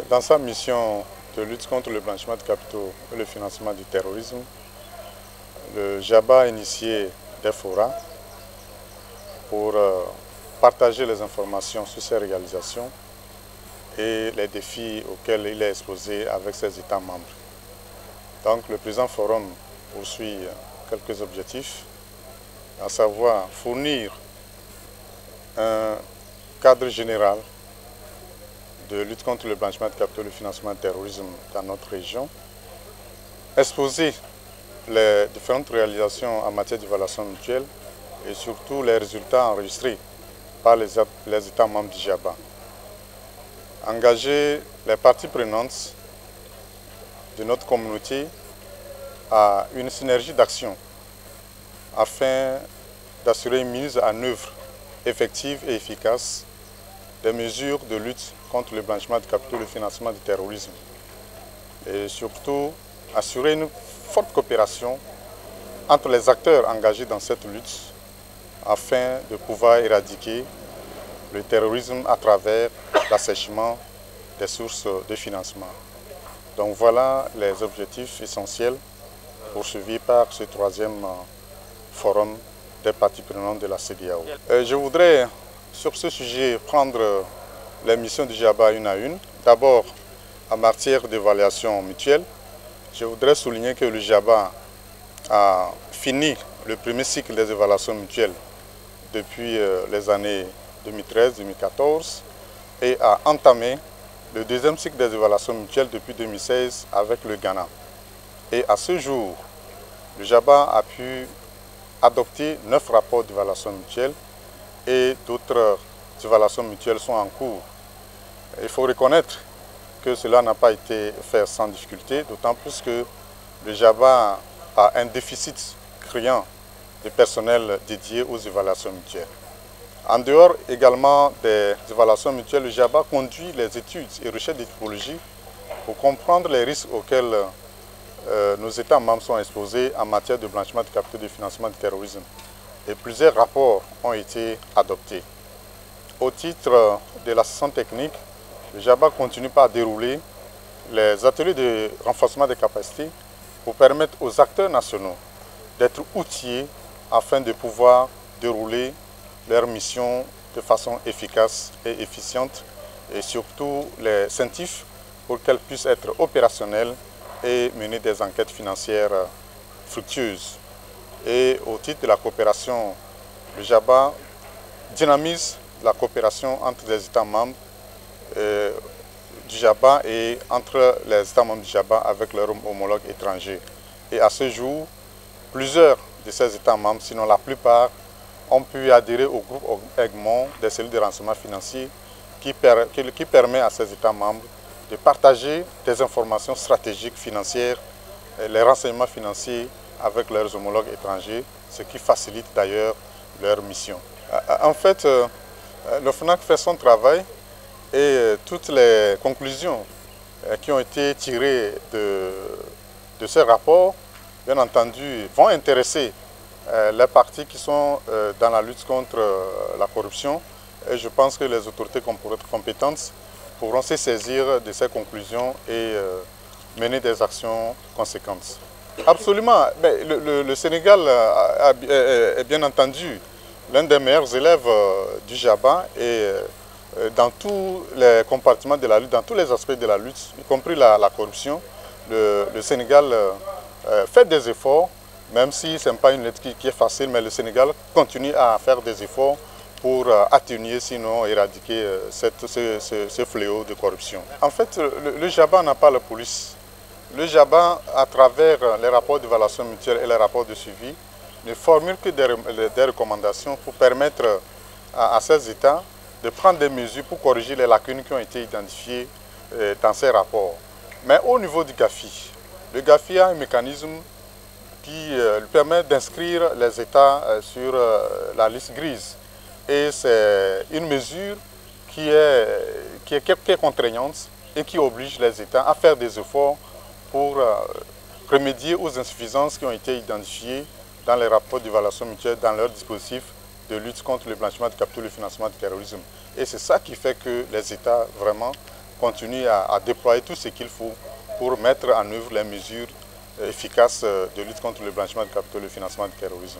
Dans sa mission de lutte contre le blanchiment de capitaux et le financement du terrorisme, le JABA a initié des forats pour partager les informations sur ses réalisations et les défis auxquels il est exposé avec ses États membres. Donc le présent forum poursuit quelques objectifs, à savoir fournir un cadre général de lutte contre le blanchiment de capitaux et le financement du terrorisme dans notre région, exposer les différentes réalisations en matière d'évaluation mutuelle et surtout les résultats enregistrés par les États membres du JABA. Engager les parties prenantes de notre communauté à une synergie d'action afin d'assurer une mise en œuvre effective et efficace des mesures de lutte contre le blanchiment de capitaux et le financement du terrorisme. Et surtout, assurer une forte coopération entre les acteurs engagés dans cette lutte afin de pouvoir éradiquer le terrorisme à travers l'assèchement des sources de financement. Donc voilà les objectifs essentiels poursuivis par ce troisième forum des parties prenantes de la CEDEAO. Je voudrais sur ce sujet prendre les missions du JABA une à une. D'abord, en matière d'évaluation mutuelle, je voudrais souligner que le JABA a fini le premier cycle des évaluations mutuelles depuis les années 2013-2014 et a entamé le deuxième cycle des évaluations mutuelles depuis 2016 avec le Ghana. Et à ce jour, le JABA a pu adopter 9 rapports d'évaluation mutuelle et d'autres évaluations mutuelles sont en cours. Il faut reconnaître que cela n'a pas été fait sans difficulté, d'autant plus que le JABA a un déficit criant de personnel dédié aux évaluations mutuelles. En dehors également des évaluations mutuelles, le JABA conduit les études et recherches de typologie pour comprendre les risques auxquels nos États membres sont exposés en matière de blanchiment de capitaux et de financement du terrorisme. Et plusieurs rapports ont été adoptés. Au titre de l'assistance technique, le JABA continue par dérouler les ateliers de renforcement des capacités pour permettre aux acteurs nationaux d'être outillés afin de pouvoir dérouler leurs missions de façon efficace et efficiente et surtout les CENTIF pour qu'elles puissent être opérationnelles et mener des enquêtes financières fructueuses. Et au titre de la coopération, le JABA dynamise la coopération entre les États membres du JABA et entre les États membres du JABA avec leurs homologues étrangers. Et à ce jour, plusieurs de ces États membres, sinon la plupart, ont pu adhérer au groupe Egmont des cellules de renseignement financier qui permet à ces États membres de partager des informations stratégiques financières, les renseignements financiers avec leurs homologues étrangers, ce qui facilite d'ailleurs leur mission. En fait, le FNAC fait son travail et toutes les conclusions qui ont été tirées de ces rapports, bien entendu, vont intéresser les partis qui sont dans la lutte contre la corruption. Et je pense que les autorités compétentes pourront se saisir de ces conclusions et mener des actions conséquentes. Absolument. Mais le Sénégal est bien entendu l'un des meilleurs élèves du JABA et dans tous les compartiments de la lutte, dans tous les aspects de la lutte, y compris la corruption, le Sénégal fait des efforts, même si ce n'est pas une lutte qui est facile, mais le Sénégal continue à faire des efforts pour atténuer, sinon éradiquer ce fléau de corruption. En fait, le JABA n'a pas la police. Le JABA, à travers les rapports d'évaluation mutuelle et les rapports de suivi, ne formule que des recommandations pour permettre à ces États de prendre des mesures pour corriger les lacunes qui ont été identifiées dans ces rapports. Mais au niveau du GAFI, le GAFI a un mécanisme qui lui permet d'inscrire les États sur la liste grise. Et c'est une mesure qui est contraignante et qui oblige les États à faire des efforts pour remédier aux insuffisances qui ont été identifiées dans les rapports d'évaluation mutuelle, dans leur dispositif de lutte contre le blanchiment de capitaux et le financement du terrorisme. Et c'est ça qui fait que les États vraiment continue à déployer tout ce qu'il faut pour mettre en œuvre les mesures efficaces de lutte contre le blanchiment de capitaux et le financement du terrorisme.